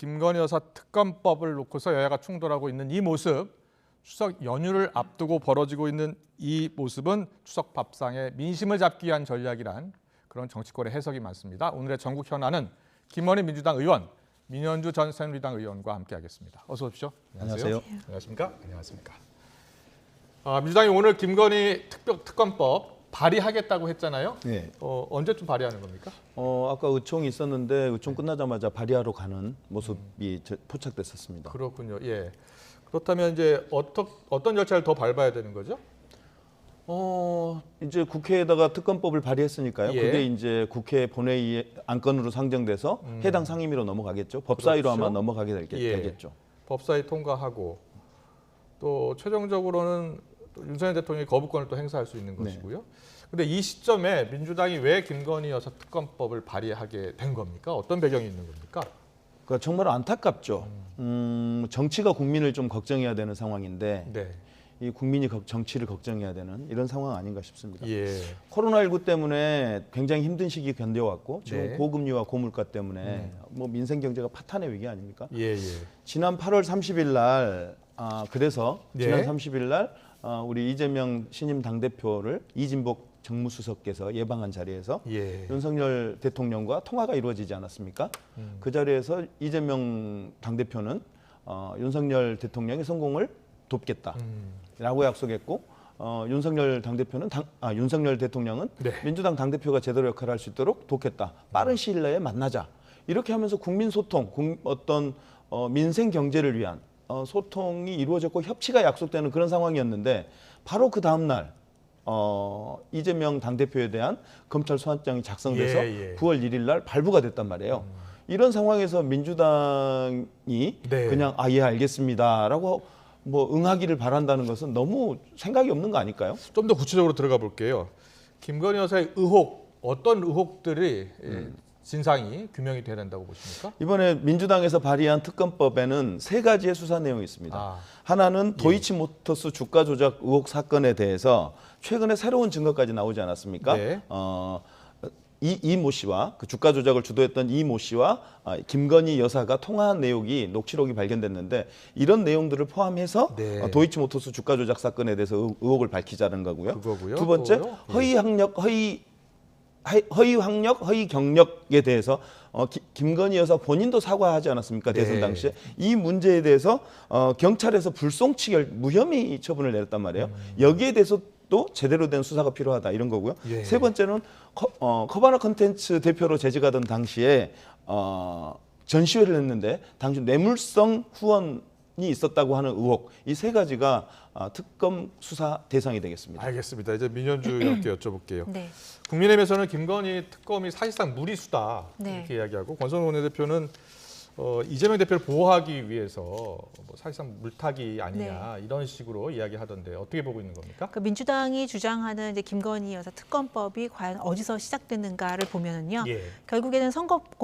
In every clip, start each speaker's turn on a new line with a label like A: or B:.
A: 김건희 여사 특검법을 놓고서 여야가 충돌하고 있는 이 모습, 추석 연휴를 앞두고 벌어지고 있는 이 모습은 추석 밥상에 민심을 잡기 위한 전략이란 그런 정치권의 해석이 많습니다. 오늘의 전국 현안은 김건희 민주당 의원, 민현주 전 새누리당 의원과 함께하겠습니다. 어서 오십시오.
B: 안녕하세요.
A: 안녕하십니까? 안녕하십니까? 민주당이 오늘 김건희 특검법 발의하겠다고 했잖아요.
B: 네.
A: 언제쯤 발의하는 겁니까?
B: 아까 의총이 있었는데 의총 끝나자마자 발의하러 가는 모습이 포착됐었습니다.
A: 그렇군요. 예. 그렇다면 이제 어떤 절차를 더 밟아야 되는 거죠?
B: 이제 국회에다가 특검법을 발의했으니까요.
A: 예.
B: 그게 이제 국회 본회의 안건으로 상정돼서 해당 상임위로 넘어가겠죠. 법사위로
A: 그렇죠.
B: 아마 넘어가게 되겠죠.
A: 법사위 통과하고 또 최종적으로는 또 윤석열 대통령이 거부권을 또 행사할 수 있는 것이고요. 그런데 이 시점에 민주당이 왜 김건희 여사 특검법을 발의하게 된 겁니까? 어떤 배경이 있는 겁니까?
B: 그러니까 정말 안타깝죠. 정치가 국민을 좀 걱정해야 되는 상황인데
A: 네.
B: 이 국민이 정치를 걱정해야 되는 이런 상황 아닌가 싶습니다.
A: 예.
B: 코로나19 때문에 굉장히 힘든 시기 견뎌왔고 지금
A: 네.
B: 고금리와 고물가 때문에 뭐 민생 경제가 파탄의 위기 아닙니까?
A: 예.
B: 지난 8월 30일 날 그래서
A: 네.
B: 지난 30일 날 우리 이재명 신임 당대표를 이진복 정무수석께서 예방한 자리에서
A: 예.
B: 윤석열 대통령과 통화가 이루어지지 않았습니까? 그 자리에서 이재명 당대표는 윤석열 대통령의 성공을 돕겠다라고 약속했고 윤석열 당대표는 윤석열 대통령은
A: 네.
B: 민주당 당대표가 제대로 역할을 할 수 있도록 돕겠다. 빠른 시일 내에 만나자. 이렇게 하면서 국민 소통, 민생 경제를 위한 소통이 이루어졌고 협치가 약속되는 그런 상황이었는데 바로 그 다음 날 이재명 당대표에 대한 검찰 소환장이 작성돼서 9월 1일 날 발부가 됐단 말이에요. 이런 상황에서 민주당이
A: 네.
B: 그냥 예 알겠습니다라고 뭐 응하기를 바란다는 것은 너무 생각이 없는 거 아닐까요?
A: 좀 더 구체적으로 들어가 볼게요. 김건희 여사의 의혹, 어떤 의혹들이 진상이 규명이 돼야 된다고 보십니까?
B: 이번에 민주당에서 발의한 특검법에는 세 가지의 수사 내용이 있습니다. 하나는 도이치모터스 주가 조작 의혹 사건에 대해서 최근에 새로운 증거까지 나오지 않았습니까?
A: 네.
B: 이모 씨와 그 주가 조작을 주도했던 이모 씨와 김건희 여사가 통화한 내용이 녹취록이 발견됐는데 이런 내용들을 포함해서
A: 네.
B: 도이치모터스 주가 조작 사건에 대해서 의혹을 밝히자는 거고요.
A: 그거고요.
B: 두 번째,
A: 또요?
B: 허위 학력, 허위 경력에 대해서 김건희 여사 본인도 사과하지 않았습니까? 대선
A: 네.
B: 당시에. 이 문제에 대해서 경찰에서 불송치결 무혐의 처분을 내렸단 말이에요. 여기에 대해서 또 제대로 된 수사가 필요하다 이런 거고요.
A: 예.
B: 세 번째는 커바나 컨텐츠 대표로 재직하던 당시에 전시회를 했는데 당시 뇌물성 후원이 있었다고 하는 의혹. 이 세 가지가 특검 수사 대상이 되겠습니다.
A: 알겠습니다. 이제 민현주 의원께 여쭤볼게요.
C: 네.
A: 국민의힘에서는 김건희 특검이 사실상 무리수다
C: 네.
A: 이렇게 이야기하고 권성동 원내대표는 이재명 대표를 보호하기 위해서 뭐 사실상 물타기 아니냐 이런 식으로 이야기하던데 어떻게 보고 있는 겁니까?
C: 그 민주당이 주장하는 이제 김건희 여사 특검법이 과연 어디서 시작됐는가를 보면은요.
A: 예.
C: 결국에는 선거법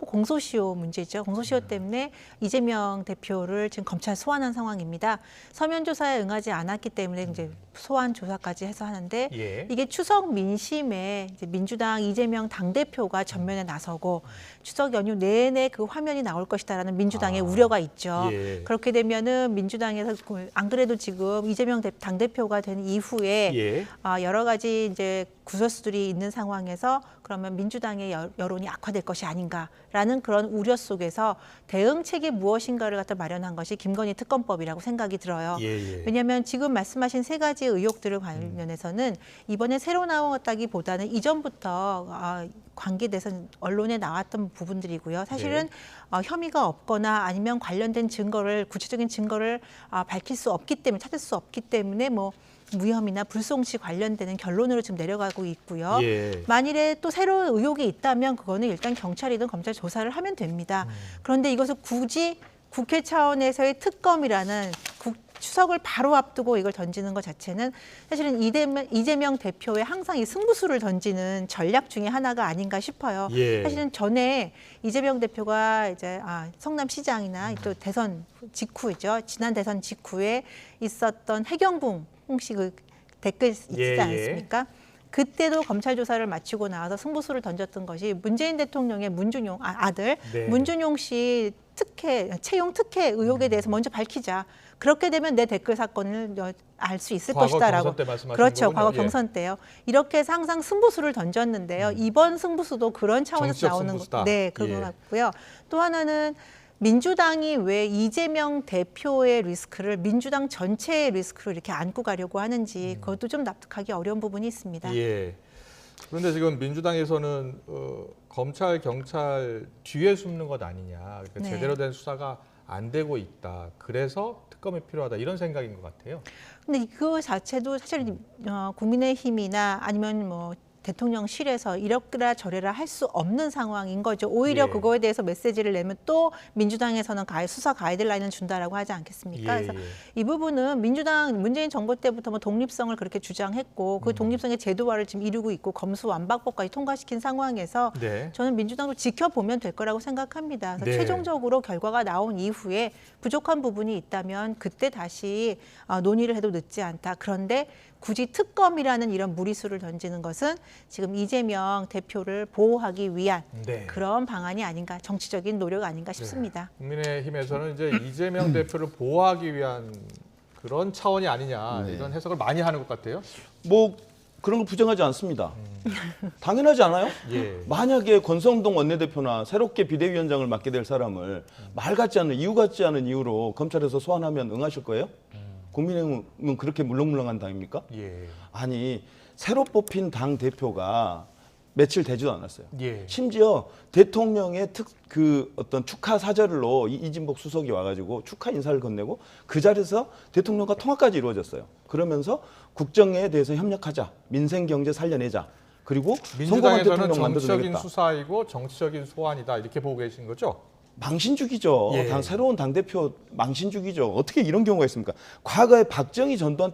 C: 공소시효 문제죠. 공소시효 때문에 이재명 대표를 지금 검찰 소환한 상황입니다. 서면 조사에 응하지 않았기 때문에 이제 소환 조사까지 해서 하는데
A: 예.
C: 이게 추석 민심에 이제 민주당 이재명 당대표가 전면에 나서고 추석 연휴 내내 그 화면이 나올 것이다라는 민주당의 우려가 있죠.
A: 예.
C: 그렇게 되면은 민주당에서 안 그래도 지금 이재명 당대표가 된 이후에
A: 예.
C: 여러 가지 이제 구설수들이 있는 상황에서 그러면 민주당의 여론이 악화될 것이 아닌가라는 그런 우려 속에서 대응책이 무엇인가를 갖다 마련한 것이 김건희 특검법이라고 생각이 들어요.
A: 예.
C: 왜냐하면 지금 말씀하신 세 가지 의혹들을 관련해서는 이번에 새로 나왔다기보다는 이전부터 관계돼서 언론에 나왔던 부분들이고요. 사실은 혐의가 없거나 아니면 관련된 증거를 구체적인 증거를 밝힐 수 없기 때문에 찾을 수 없기 때문에 뭐 무혐의나 불송치 관련되는 결론으로 지금 내려가고 있고요.
A: 예.
C: 만일에 또 새로운 의혹이 있다면 그거는 일단 경찰이든 검찰 조사를 하면 됩니다. 그런데 이것을 굳이 국회 차원에서의 특검이라는 추석을 바로 앞두고 이걸 던지는 것 자체는 사실은 이재명 대표의 항상 이 승부수를 던지는 전략 중에 하나가 아닌가 싶어요.
A: 예.
C: 사실은 전에 이재명 대표가 이제 성남시장이나 또 대선 직후죠. 지난 대선 직후에 있었던 해경궁 혹시 그 댓글 있지 않습니까? 그때도 검찰 조사를 마치고 나와서 승부수를 던졌던 것이 문재인 대통령의 문준용 아들
A: 네.
C: 문준용 씨 채용 특혜 의혹에 대해서 먼저 밝히자. 그렇게 되면 내 댓글 사건을 알 수 있을
A: 과거
C: 것이다라고.
A: 경선 때 말씀하신
C: 그렇죠.
A: 거군요.
C: 과거
A: 예.
C: 경선 때요. 이렇게 해서 항상 승부수를 던졌는데요. 이번 승부수도 그런 차원에서
A: 정치적
C: 나오는
A: 승부수다.
C: 네, 그거
A: 예.
C: 같고요. 또 하나는 민주당이 왜 이재명 대표의 리스크를 민주당 전체의 리스크로 이렇게 안고 가려고 하는지 그것도 좀 납득하기 어려운 부분이 있습니다.
A: 예. 그런데 지금 민주당에서는 검찰, 경찰 뒤에 숨는 것 아니냐. 그러니까
C: 네.
A: 제대로 된 수사가 안 되고 있다. 그래서 특검이 필요하다. 이런 생각인 것 같아요.
C: 근데 그 자체도 사실 국민의힘이나 아니면 뭐 대통령실에서 이렇게라 저래라 할 수 없는 상황인 거죠. 오히려
A: 예.
C: 그거에 대해서 메시지를 내면 또 민주당에서는 수사 가이드라인을 준다라고 하지 않겠습니까?
A: 예,
C: 그래서
A: 예.
C: 이 부분은 민주당 문재인 정부 때부터 뭐 독립성을 그렇게 주장했고 그 독립성의 제도화를 지금 이루고 있고 검수완박법까지 통과시킨 상황에서
A: 네.
C: 저는 민주당도 지켜보면 될 거라고 생각합니다. 그래서
A: 네.
C: 최종적으로 결과가 나온 이후에 부족한 부분이 있다면 그때 다시 논의를 해도 늦지 않다. 그런데 굳이 특검이라는 이런 무리수를 던지는 것은 지금 이재명 대표를 보호하기 위한
A: 네.
C: 그런 방안이 아닌가, 정치적인 노력 아닌가 싶습니다.
A: 국민의힘에서는 이제 이재명 대표를 보호하기 위한 그런 차원이 아니냐.
B: 네.
A: 이런 해석을 많이 하는 것 같아요.
B: 뭐 그런 거 부정하지 않습니다. 당연하지 않아요?
A: 예.
B: 만약에 권성동 원내대표나 새롭게 비대위원장을 맡게 될 사람을 말 같지 않은 이유 같지 않은 이유로 검찰에서 소환하면 응하실 거예요? 국민의힘은 그렇게 물렁물렁한 당입니까?
A: 예.
B: 아니 새로 뽑힌 당 대표가 며칠 되지도 않았어요.
A: 예.
B: 심지어 대통령의 어떤 축하 사절로 이진복 수석이 와가지고 축하 인사를 건네고 그 자리에서 대통령과 통화까지 이루어졌어요. 그러면서 국정에 대해서 협력하자, 민생 경제 살려내자, 그리고 성공한
A: 민주당에서는
B: 대통령
A: 정치적인
B: 만들어내겠다.
A: 수사이고 정치적인 소환이다. 이렇게 보고 계신 거죠?
B: 망신주기죠.
A: 예.
B: 새로운 당대표 망신주기죠. 어떻게 이런 경우가 있습니까? 과거에 박정희 전두환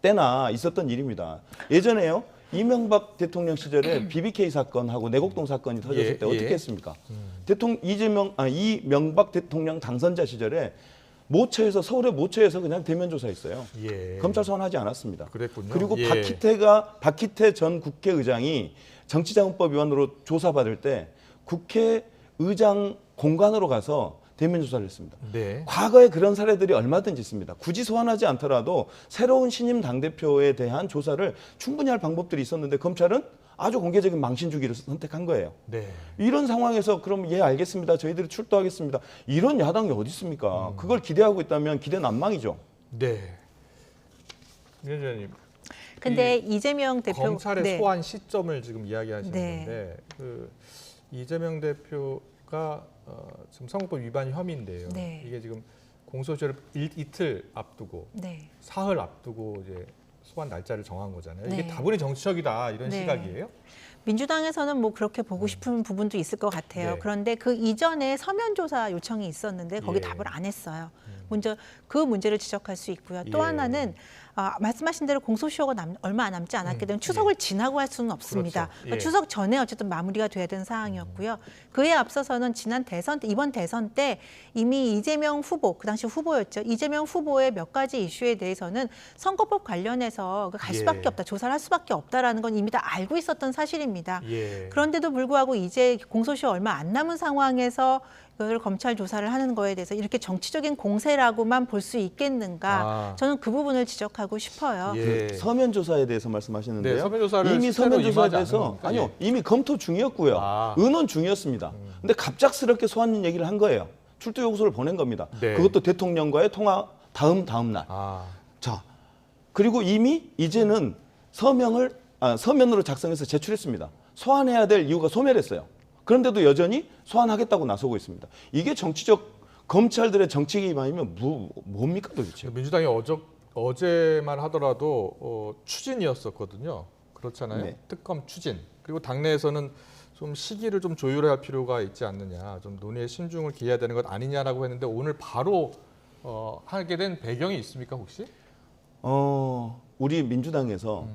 B: 때나 있었던 일입니다. 예전에요. 이명박 대통령 시절에 BBK 사건하고 내곡동 사건이 터졌을
A: 예,
B: 때 어떻게
A: 예.
B: 했습니까? 이명박 대통령 당선자 시절에 모처에서 서울의 모처에서 그냥 대면 조사했어요.
A: 예.
B: 검찰 소환하지 않았습니다.
A: 그랬군요.
B: 그리고
A: 예.
B: 박희태 전 국회의장이 정치자금법 위반으로 조사받을 때 국회의장 공간으로 가서 대면 조사를 했습니다.
A: 네.
B: 과거에 그런 사례들이 얼마든지 있습니다. 굳이 소환하지 않더라도 새로운 신임 당대표에 대한 조사를 충분히 할 방법들이 있었는데 검찰은 아주 공개적인 망신주기를 선택한 거예요.
A: 네.
B: 이런 상황에서 그럼 예 알겠습니다. 저희들이 출두하겠습니다. 이런 야당이 어디 있습니까? 그걸 기대하고 있다면 기대 난망이죠.
A: 네. 위원장님.
C: 근데 이재명 대표
A: 검찰의
C: 네.
A: 소환 시점을 지금 이야기하시는
C: 네.
A: 건데 이재명 대표가 지금 선거법 위반 혐의인데요.
C: 네.
A: 이게 지금 공소시효를 이틀 앞두고
C: 네.
A: 사흘 앞두고 이제 소환 날짜를 정한 거잖아요.
C: 네.
A: 이게 다분히 정치적이다 이런
C: 네.
A: 시각이에요.
C: 민주당에서는 뭐 그렇게 보고 싶은 부분도 있을 것 같아요.
A: 네.
C: 그런데 그 이전에 서면 조사 요청이 있었는데 거기
A: 예.
C: 답을 안 했어요. 먼저 그 문제를 지적할 수 있고요. 또
A: 예.
C: 하나는 말씀하신 대로 공소시효가 얼마 남지 않았기 때문에 추석을 지나고 할 수는 없습니다.
A: 그렇죠.
C: 그러니까
A: 예.
C: 추석 전에 어쨌든 마무리가 돼야 되는 상황이었고요. 그에 앞서서는 이번 대선 때 이미 이재명 후보, 그 당시 후보였죠. 이재명 후보의 몇 가지 이슈에 대해서는 선거법 관련해서 갈
A: 예.
C: 수밖에 없다, 조사를 할 수밖에 없다라는 건 이미 다 알고 있었던 사실입니다.
A: 예.
C: 그런데도 불구하고 이제 공소시효 얼마 안 남은 상황에서 이걸 검찰 조사를 하는 거에 대해서 이렇게 정치적인 공세라고만 볼 수 있겠는가? 저는 그 부분을 지적하고 싶어요.
A: 예.
B: 서면 조사에 대해서 말씀하시는데요.
A: 네, 서면 조사를
B: 이미
A: 실제로
B: 서면 조사에
A: 임하지
B: 대해서
A: 않으니까,
B: 아니요
A: 예.
B: 이미 검토 중이었고요. 의논 중이었습니다. 근데 갑작스럽게 소환 얘기를 한 거예요. 출두 요구서를 보낸 겁니다.
A: 네.
B: 그것도 대통령과의 통화 다음 날. 자 그리고 이미 이제는 서면으로 작성해서 제출했습니다. 소환해야 될 이유가 소멸했어요. 그런데도 여전히 소환하겠다고 나서고 있습니다. 이게 검찰들의 정치 개입 아니면 뭡니까 도대체?
A: 민주당이 어제만 하더라도 추진이었었거든요. 그렇잖아요.
B: 네.
A: 특검 추진. 그리고 당내에서는 좀 시기를 좀 조율해야 할 필요가 있지 않느냐. 좀 논의에 신중을 기해야 되는 것 아니냐라고 했는데 오늘 바로 하게 된 배경이 있습니까 혹시?
B: 우리 민주당에서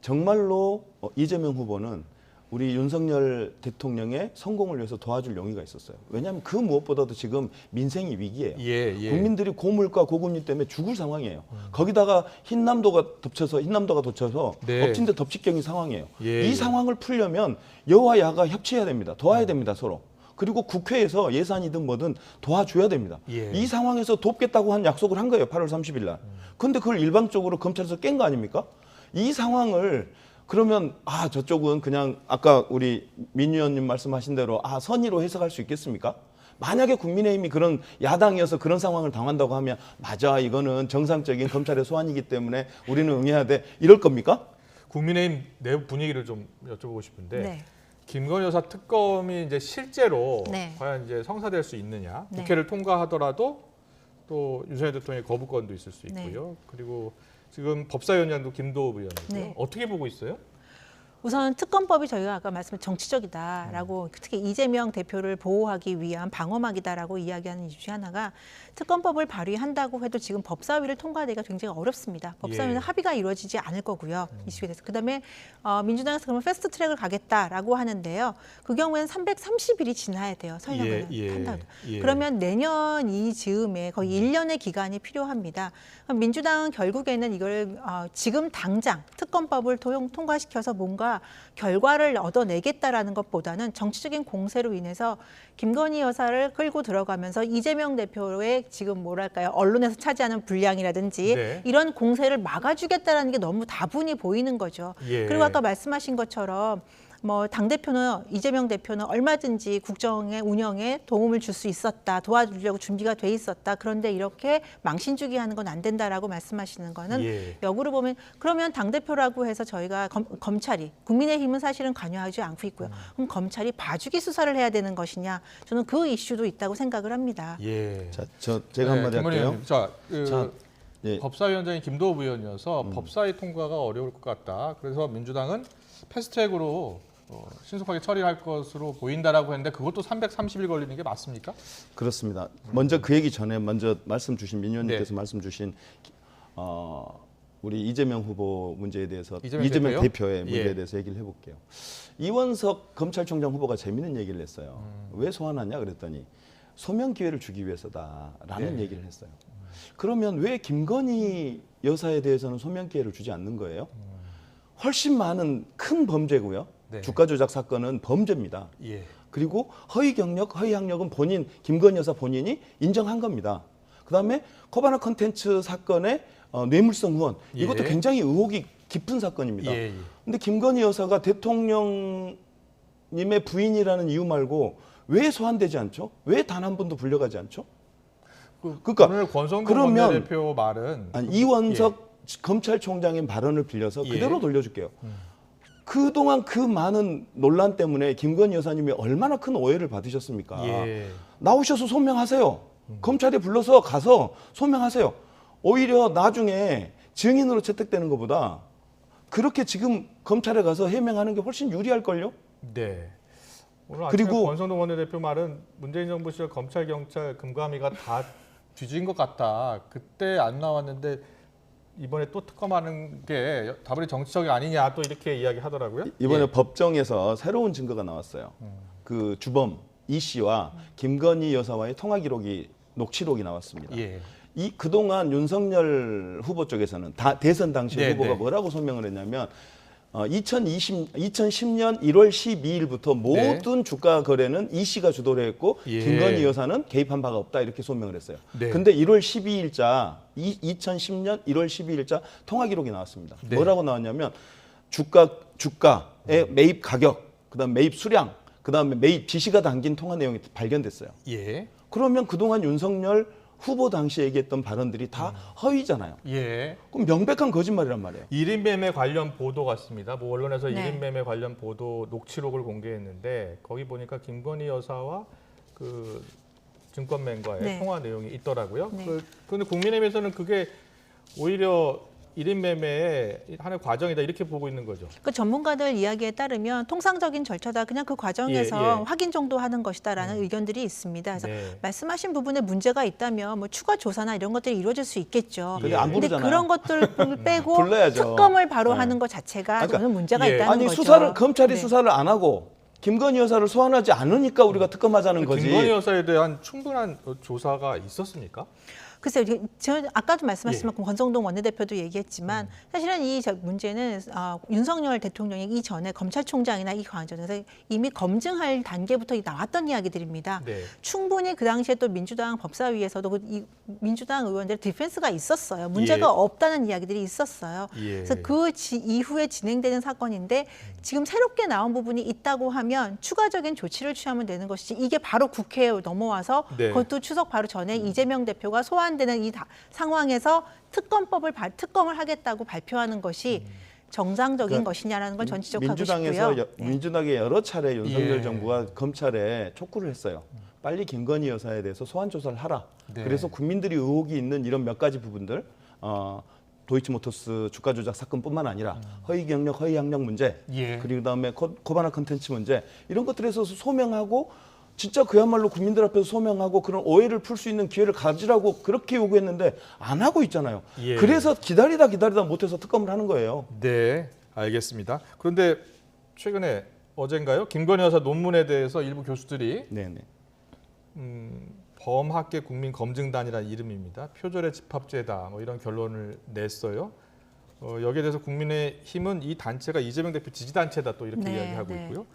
B: 정말로 이재명 후보는 우리 윤석열 대통령의 성공을 위해서 도와줄 용의가 있었어요. 왜냐하면 그 무엇보다도 지금 민생이 위기예요.
A: 예.
B: 국민들이 고물가 고금리 때문에 죽을 상황이에요. 거기다가 흰남도가 덮쳐서
A: 네.
B: 엎친 데 덮치경인 상황이에요.
A: 예,
B: 이 상황을 풀려면 여와 야가 협치해야 됩니다. 도와야 됩니다, 서로. 그리고 국회에서 예산이든 뭐든 도와줘야 됩니다.
A: 예.
B: 이 상황에서 돕겠다고 한 약속을 한 거예요. 8월 30일 날. 근데 그걸 일방적으로 검찰에서 깬 거 아닙니까? 이 상황을 그러면 저쪽은 그냥 아까 우리 민 의원님 말씀하신 대로 선의로 해석할 수 있겠습니까? 만약에 국민의힘이 그런 야당이어서 그런 상황을 당한다고 하면 맞아, 이거는 정상적인 검찰의 소환이기 때문에 우리는 응해야 돼, 이럴 겁니까?
A: 국민의힘 내부 분위기를 좀 여쭤보고 싶은데
C: 네.
A: 김건희 여사 특검이 이제 실제로
C: 네.
A: 과연 이제 성사될 수 있느냐?
C: 네.
A: 국회를 통과하더라도 또 윤석열 대통령의 거부권도 있을 수
C: 네.
A: 있고요. 그리고 지금 법사위원장도 김도읍 의원이고요.
C: 네.
A: 어떻게 보고 있어요?
C: 우선 특검법이 저희가 아까 말씀드린 정치적이다라고 특히 이재명 대표를 보호하기 위한 방어막이다라고 이야기하는 이유 중에 하나가 특검법을 발의한다고 해도 지금 법사위를 통과하기가 굉장히 어렵습니다. 법사위는
A: 예.
C: 합의가 이루어지지 않을 거고요. 이슈에 대해서. 그다음에 민주당에서 그러면 패스트 트랙을 가겠다라고 하는데요. 그 경우에는 330일이 지나야 돼요. 설령을 한다고. 그러면 내년 이 즈음에 거의 1년의 기간이 필요합니다. 그럼 민주당은 결국에는 이걸 지금 당장 특검법을 통과시켜서 뭔가 결과를 얻어내겠다라는 것보다는 정치적인 공세로 인해서 김건희 여사를 끌고 들어가면서 이재명 대표의 지금 뭐랄까요, 언론에서 차지하는 분량이라든지
A: 네.
C: 이런 공세를 막아주겠다라는 게 너무 다분히 보이는 거죠.
A: 예.
C: 그리고 아까 말씀하신 것처럼 뭐 당대표는 이재명 대표는 얼마든지 국정의 운영에 도움을 줄 수 있었다, 도와주려고 준비가 돼 있었다. 그런데 이렇게 망신주기 하는 건 안 된다라고 말씀하시는 거는
A: 예.
C: 역으로 보면 그러면 당대표라고 해서 저희가 검찰이 국민의힘은 사실은 관여하지 않고 있고요. 그럼 검찰이 봐주기 수사를 해야 되는 것이냐? 저는 그 이슈도 있다고 생각을 합니다.
A: 예.
B: 자, 제가 한마디
A: 김건희
B: 할게요.
A: 의원님, 자,
B: 자, 예.
A: 법사위원장이 김도읍 의원이어서 법사위 통과가 어려울 것 같다. 그래서 민주당은 패스트트랙으로 신속하게 처리할 것으로 보인다라고 했는데 그것도 330일 걸리는 게 맞습니까?
B: 그렇습니다. 먼저 그 얘기 전에 먼저 말씀 주신 민 의원님께서
A: 네.
B: 말씀 주신 우리 이재명 후보 문제에 대해서
A: 이재명
B: 대표의 문제에
A: 예.
B: 대해서 얘기를 해볼게요. 이원석 검찰총장 후보가 재미있는 얘기를 했어요. 왜 소환하냐 그랬더니 소명 기회를 주기 위해서다라는
A: 네.
B: 얘기를 했어요. 그러면 왜 김건희 여사에 대해서는 소명 기회를 주지 않는 거예요? 훨씬 많은 큰 범죄고요.
A: 네.
B: 주가 조작 사건은 범죄입니다.
A: 예.
B: 그리고 허위 경력, 허위 학력은 김건희 여사 본인이 인정한 겁니다. 그다음에 코바나 컨텐츠 사건의 뇌물성 후원, 이것도
A: 예.
B: 굉장히 의혹이 깊은 사건입니다.
A: 예.
B: 근데 김건희 여사가 대통령님의 부인이라는 이유 말고 왜 소환되지 않죠? 왜 단 한 번도 불려가지 않죠? 그러니까
A: 오늘 권성동
B: 그러면
A: 원내대표 말은
B: 이원석 검찰총장의 발언을 빌려서
A: 예.
B: 그대로 돌려줄게요. 그동안 그 많은 논란 때문에 김건희 여사님이 얼마나 큰 오해를 받으셨습니까?
A: 예.
B: 나오셔서 소명하세요. 검찰에 불러서 가서 소명하세요. 오히려 나중에 증인으로 채택되는 것보다 그렇게 지금 검찰에 가서 해명하는 게 훨씬 유리할걸요?
A: 네. 오늘 아침에
B: 그리고
A: 권성동 원내대표 말은 문재인 정부 시절 검찰, 경찰, 금감위가 다 뒤진 것 같다. 그때 안 나왔는데 이번에 또 특검하는 게 다분히 정치적이 아니냐 또 이렇게 이야기하더라고요.
B: 이번에
A: 예.
B: 법정에서 새로운 증거가 나왔어요. 그 주범 이 씨와 김건희 여사와의 통화 기록이 녹취록이 나왔습니다.
A: 예.
B: 그동안 윤석열 후보 쪽에서는 대선 당시
A: 네,
B: 후보가
A: 네.
B: 뭐라고 소명을 했냐면 2010년 1월 12일부터 모든 주가 거래는 이 씨가 주도를 했고
A: 예.
B: 김건희 여사는 개입한 바가 없다 이렇게 소명을 했어요.
A: 네.
B: 근데 1월 12일자 2010년 1월 12일자 통화 기록이 나왔습니다.
A: 네.
B: 뭐라고 나왔냐면 주가의 매입 가격, 그다음 매입 수량, 그다음에 매입 지시가 담긴 통화 내용이 발견됐어요.
A: 예.
B: 그러면 그동안 윤석열 후보 당시에 얘기했던 발언들이 다 허위잖아요.
A: 예.
B: 그럼 명백한 거짓말이란 말이에요.
A: 1인 매매 관련 보도 같습니다. 뭐 언론에서
C: 네.
A: 1인 매매 관련 보도 녹취록을 공개했는데 거기 보니까 김건희 여사와 그 증권맨과의
C: 네.
A: 통화 내용이 있더라고요.
C: 네.
A: 그런데 국민의힘에서는 그게 오히려 1인 매매의 하나의 과정이다 이렇게 보고 있는 거죠.
C: 그 전문가들 이야기에 따르면 통상적인 절차다. 그냥 그 과정에서
A: 예.
C: 확인 정도 하는 것이다라는 의견들이 있습니다. 그래서
A: 네.
C: 말씀하신 부분에 문제가 있다면 뭐 추가 조사나 이런 것들이 이루어질 수 있겠죠.
B: 근데 안
C: 근데
B: 부르잖아요.
C: 그런 것들을 빼고
B: 불러야죠.
C: 특검을 바로
B: 네.
C: 하는 것 자체가
B: 그러니까
C: 저는 문제가
A: 예.
C: 있다는
B: 아니
C: 거죠.
B: 수사를 검찰이
C: 네.
B: 수사를 안 하고 김건희 여사를 소환하지 않으니까 우리가 특검하자는 거지.
A: 김건희 여사에 대한 충분한 조사가 있었습니까?
C: 글쎄요, 저 아까도 말씀하신 만큼 권성동 원내대표도 얘기했지만 사실은 이 문제는 윤석열 대통령이 이전에 검찰총장이나 이 과정에서 이미 검증할 단계부터 나왔던 이야기들입니다.
A: 네.
C: 충분히 그 당시에 또 민주당 법사위에서도 이 민주당 의원들의 디펜스가 있었어요. 문제가
A: 예.
C: 없다는 이야기들이 있었어요.
A: 예.
C: 그래서 그 이후에 진행되는 사건인데 지금 새롭게 나온 부분이 있다고 하면 추가적인 조치를 취하면 되는 것이지 이게 바로 국회에 넘어와서
A: 네.
C: 그것도 추석 바로 전에 이재명 대표가 소환되는 이 상황에서 특검을 하겠다고 발표하는 것이 정상적인
B: 그러니까
C: 것이냐라는 걸 전 지적하고
B: 민주당에서
C: 싶고요.
B: 민주당에 여러 차례 윤석열
A: 예.
B: 정부가 검찰에 촉구를 했어요. 빨리 김건희 여사에 대해서 소환 조사를 하라.
A: 네.
B: 그래서 국민들이 의혹이 있는 이런 몇 가지 부분들, 도이치모터스 주가 조작 사건뿐만 아니라 허위 경력, 허위 학력 문제,
A: 예.
B: 그리고 그다음에 코바나 컨텐츠 문제 이런 것들에 있어서 소명하고 진짜 그야말로 국민들 앞에서 소명하고 그런 오해를 풀 수 있는 기회를 가지라고 그렇게 요구했는데 안 하고 있잖아요.
A: 예.
B: 그래서 기다리다 못해서 특검을 하는 거예요.
A: 네, 알겠습니다. 그런데 최근에 어젠가요? 김건희 여사 논문에 대해서 일부 교수들이
B: 네네.
A: 범학계 국민검증단이라는 이름입니다. 표절의 집합죄다 뭐 이런 결론을 냈어요. 여기에 대해서 국민의힘은 이 단체가 이재명 대표 지지단체다 또 이렇게
C: 네,
A: 이야기하고
C: 네.
A: 있고요.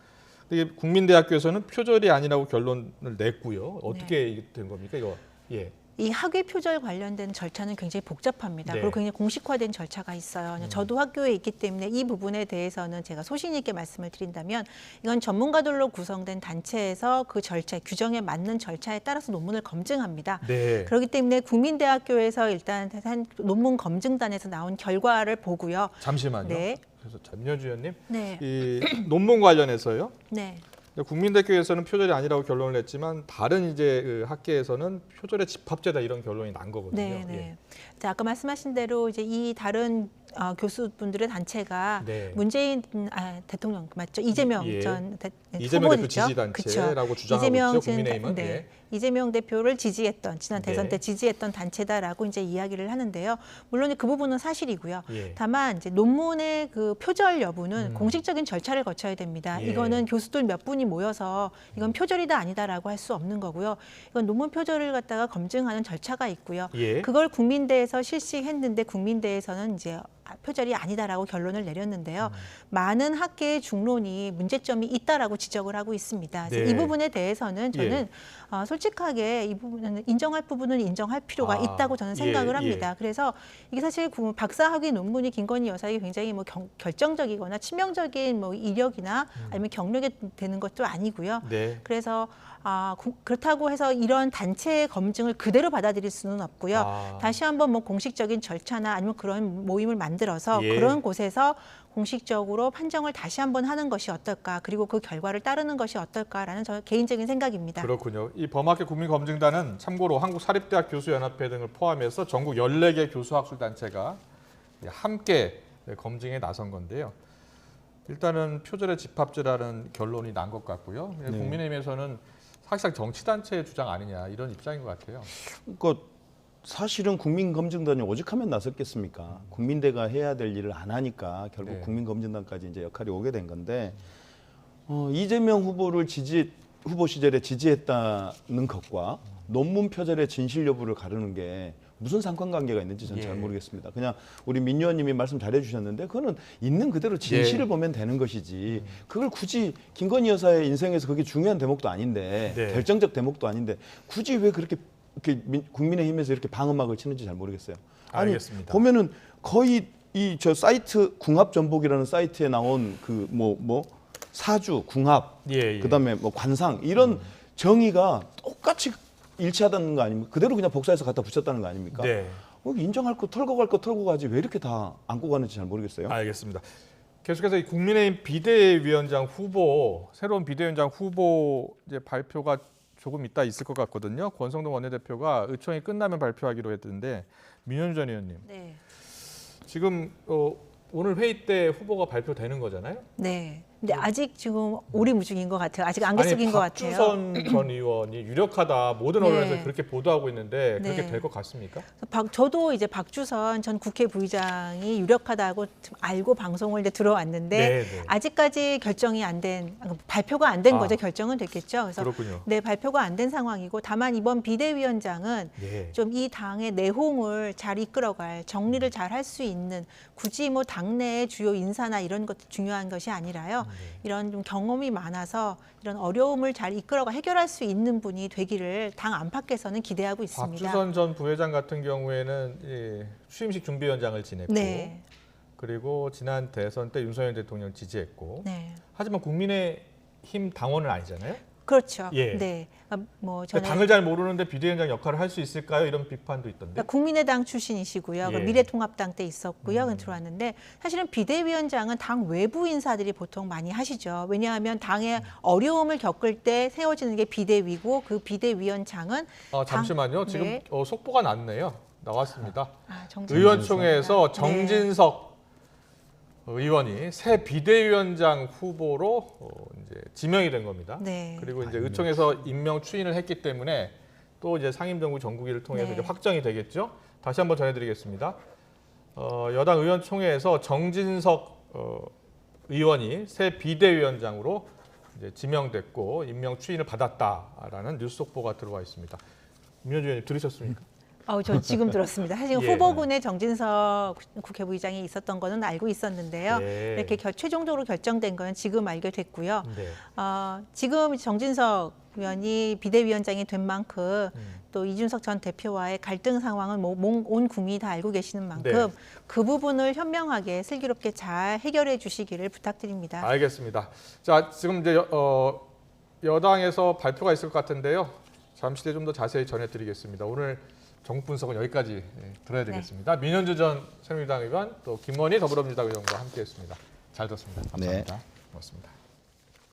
A: 근데 국민대학교에서는 표절이 아니라고 결론을 냈고요.
C: 네.
A: 어떻게 된 겁니까 이거? 예.
C: 이 학위 표절 관련된 절차는 굉장히 복잡합니다.
A: 네.
C: 그리고 굉장히 공식화된 절차가 있어요. 저도 학교에 있기 때문에 이 부분에 대해서는 제가 소신 있게 말씀을 드린다면 이건 전문가들로 구성된 단체에서 그 절차, 규정에 맞는 절차에 따라서 논문을 검증합니다.
A: 네.
C: 그렇기 때문에 국민대학교에서 일단 한 논문 검증단에서 나온 결과를 보고요.
A: 잠시만요.
C: 네.
A: 그래서 전여주 의원님,
C: 네.
A: 이 논문 관련해서요.
C: 네.
A: 국민대학교에서는 표절이 아니라고 결론을 냈지만 다른 이제 그 학계에서는 표절의 집합죄다 이런 결론이 난 거거든요.
C: 네, 네.
A: 예.
C: 자, 아까 말씀하신 대로 이제 이 다른 교수분들의 단체가
A: 네.
C: 문재인 대통령 맞죠? 이재명
A: 예.
C: 전
A: 이재명 대표
C: 후보죠?
A: 지지단체라고
C: 그쵸.
A: 주장하고
C: 이재명
A: 있죠.
C: 전
A: 국민의힘은.
C: 네.
A: 예.
C: 이재명 대표를 지지했던 지난 대선
A: 네.
C: 때 지지했던 단체다라고 이제 이야기를 하는데요. 물론 그 부분은 사실이고요.
A: 예.
C: 다만 이제 논문의 그 표절 여부는 공식적인 절차를 거쳐야 됩니다.
A: 예.
C: 이거는 교수들 몇 분이 모여서 이건 표절이다 아니다라고 할 수 없는 거고요. 이건 논문 표절을 갖다가 검증하는 절차가 있고요.
A: 예.
C: 그걸 국민대에서 실시했는데 국민대에서는 이제 표절이 아니다라고 결론을 내렸는데요. 많은 학계의 중론이 문제점이 있다라고 지적을 하고 있습니다. 그래서
A: 네.
C: 이 부분에 대해서는 저는
A: 예.
C: 솔직하게 이 부분은 인정할 부분은 인정할 필요가 있다고 저는 생각을
A: 예,
C: 합니다. 그래서 이게 사실 박사학위 논문이 김건희 여사에게 굉장히 뭐 결정적이거나 치명적인 뭐 이력이나 아니면 경력이 되는 것도 아니고요.
A: 네.
C: 그래서 그렇다고 해서 이런 단체의 검증을 그대로 받아들일 수는 없고요. 다시 한번 뭐 공식적인 절차나 아니면 그런 모임을 만들어서
A: 예.
C: 그런 곳에서 공식적으로 판정을 다시 한번 하는 것이 어떨까, 그리고 그 결과를 따르는 것이 어떨까라는 저 개인적인 생각입니다.
A: 그렇군요. 이 범학계 국민검증단은 참고로 한국사립대학 교수연합회 등을 포함해서 전국 14개 교수학술단체가 함께 검증에 나선 건데요. 일단은 표절의 집합죄라는 결론이 난 것 같고요.
B: 네.
A: 국민의힘에서는 사실상 정치단체의 주장 아니냐 이런 입장인 것 같아요.
B: 그러니까 사실은 국민검증단이 오직하면 나섰겠습니까? 국민대가 해야 될 일을 안 하니까 결국
A: 네.
B: 국민검증단까지 이제 역할이 오게 된 건데 이재명 후보를 후보 시절에 지지했다는 것과 논문 표절의 진실 여부를 가르는 게 무슨 상관관계가 있는지 저는 잘
A: 예.
B: 모르겠습니다. 그냥 우리 민 의원님이 말씀 잘해주셨는데 그거는 있는 그대로 진실을
A: 예.
B: 보면 되는 것이지 그걸 굳이 김건희 여사의 인생에서 그게 중요한 대목도 아닌데
A: 네.
B: 결정적 대목도 아닌데 굳이 왜 그렇게 국민의힘에서 이렇게 방음막을 치는지 잘 모르겠어요. 아니
A: 알겠습니다.
B: 보면은 거의 이 저 사이트 궁합전복이라는 사이트에 나온 그 사주 궁합
A: 예, 예.
B: 그다음에 뭐 관상 이런 정의가 똑같이 일치하다는 거 아닙니까? 그대로 그냥 복사해서 갖다 붙였다는 거 아닙니까?
A: 네.
B: 인정할 거 털고 갈 거 털고 가지 왜 이렇게 다 안고 가는지 잘 모르겠어요.
A: 알겠습니다. 계속해서 이 국민의힘 비대위원장 후보, 새로운 비대위원장 후보 이제 발표가 조금 이따 있을 것 같거든요. 권성동 원내대표가 의총이 끝나면 발표하기로 했는데 민현주 전 의원님,
C: 네.
A: 지금 오늘 회의 때 후보가 발표되는 거잖아요.
C: 네. 근데 아직 지금 오리무중인 것 같아요. 아직 안개 속인 것 같아요.
A: 박주선 전 의원이 유력하다 모든
C: 네.
A: 언론에서 그렇게 보도하고 있는데 그렇게
C: 네.
A: 될 것 같습니까?
C: 저도 이제 박주선 전 국회 부의장이 유력하다고 좀 알고 방송을 이제 들어왔는데
A: 네, 네.
C: 아직까지 결정이 안 된, 발표가 안 된
A: 아.
C: 거죠. 결정은 됐겠죠. 그래서
A: 그렇군요.
C: 네, 발표가 안 된 상황이고 다만 이번 비대위원장은
A: 예.
C: 좀 이 당의 내홍을 잘 이끌어갈 정리를 잘 할 수 있는 굳이 뭐 당내의 주요 인사나 이런 것 중요한 것이 아니라요. 이런 좀 경험이 많아서 이런 어려움을 잘 이끌어가 해결할 수 있는 분이 되기를 당 안팎에서는 기대하고 있습니다.
A: 박주선 전 부회장 같은 경우에는 취임식 준비위원장을 지냈고
C: 네.
A: 그리고 지난 대선 때 윤석열 대통령 지지했고
C: 네.
A: 하지만 국민의힘 당원은 아니잖아요.
C: 그렇죠.
A: 예.
C: 네. 뭐
A: 근데
C: 저는
A: 당을 잘 모르는데 비대위원장 역할을 할 수 있을까요? 이런 비판도 있던데.
C: 국민의당 출신이시고요.
A: 예.
C: 미래통합당 때 있었고요. 들어왔는데 사실은 비대위원장은 당 외부 인사들이 보통 많이 하시죠. 왜냐하면 당의 어려움을 겪을 때 세워지는 게 비대위고 그 비대위원장은
A: 잠시만요.
C: 당-
A: 지금
C: 네.
A: 속보가 났네요. 나왔습니다.
C: 정진석.
A: 의원총회에서
C: 네.
A: 정진석 의원이 새 비대위원장 후보로 이제 지명이 된 겁니다.
C: 네.
A: 그리고 이제 의총에서 임명 추인을 했기 때문에 또 이제 상임정부 정국위를 통해서
C: 네.
A: 이제 확정이 되겠죠. 다시 한번 전해드리겠습니다. 여당 의원총회에서 정진석 의원이 새 비대위원장으로 이제 지명됐고 임명 추인을 받았다라는 뉴스 속보가 들어와 있습니다. 임현주 의원님 들으셨습니까?
C: 저 지금 들었습니다. 사실
A: 예.
C: 후보군에 정진석 국회부의장이 있었던 거는 알고 있었는데요.
A: 예.
C: 이렇게 최종적으로 결정된 거는 지금 알게 됐고요.
A: 네.
C: 지금 정진석 의원이 비대위원장이 된 만큼
A: 음.
C: 또 이준석 전 대표와의 갈등 상황은 온 국민이 다 알고 계시는 만큼
A: 네.
C: 그 부분을 현명하게 슬기롭게 잘 해결해 주시기를 부탁드립니다.
A: 알겠습니다. 자, 지금 이제 여당에서 발표가 있을 것 같은데요. 잠시 뒤에 좀 더 자세히 전해드리겠습니다. 오늘 정국 분석은 여기까지 들어야 되겠습니다. 민현주 전 새누리당 의원 또 김건희 더불어민주당 의원과 함께했습니다. 잘 들었습니다. 감사합니다. 고맙습니다.